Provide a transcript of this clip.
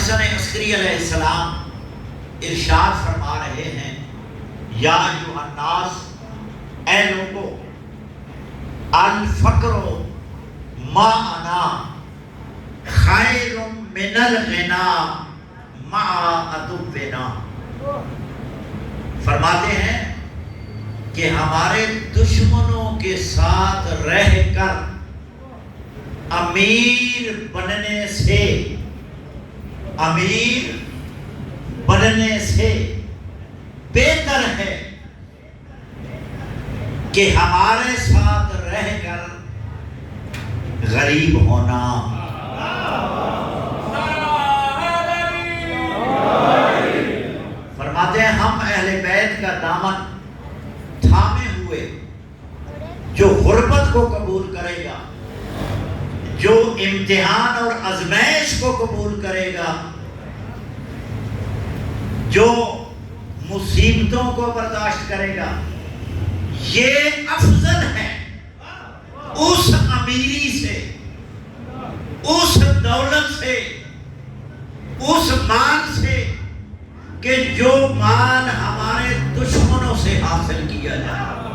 حسن عسکری علیہ السلام ارشاد فرما رہے ہیں، یا ایھا الناس، اے لوگو، الفقر ما انا خیر من الغنا مع عدونا۔ فرماتے ہیں کہ ہمارے دشمنوں کے ساتھ رہ کر امیر بننے سے بہتر ہے کہ ہمارے ساتھ رہ کر غریب ہونا۔ فرماتے ہیں ہم اہل بیت کا دامن تھامے ہوئے، جو غربت کو قبول کرے گا، جو امتحان اور آزمائش کو قبول کرے گا، جو مصیبتوں کو برداشت کرے گا، یہ افضل ہے اس امیری سے، اس دولت سے، اس مال سے کہ جو مال ہمارے دشمنوں سے حاصل کیا جائے۔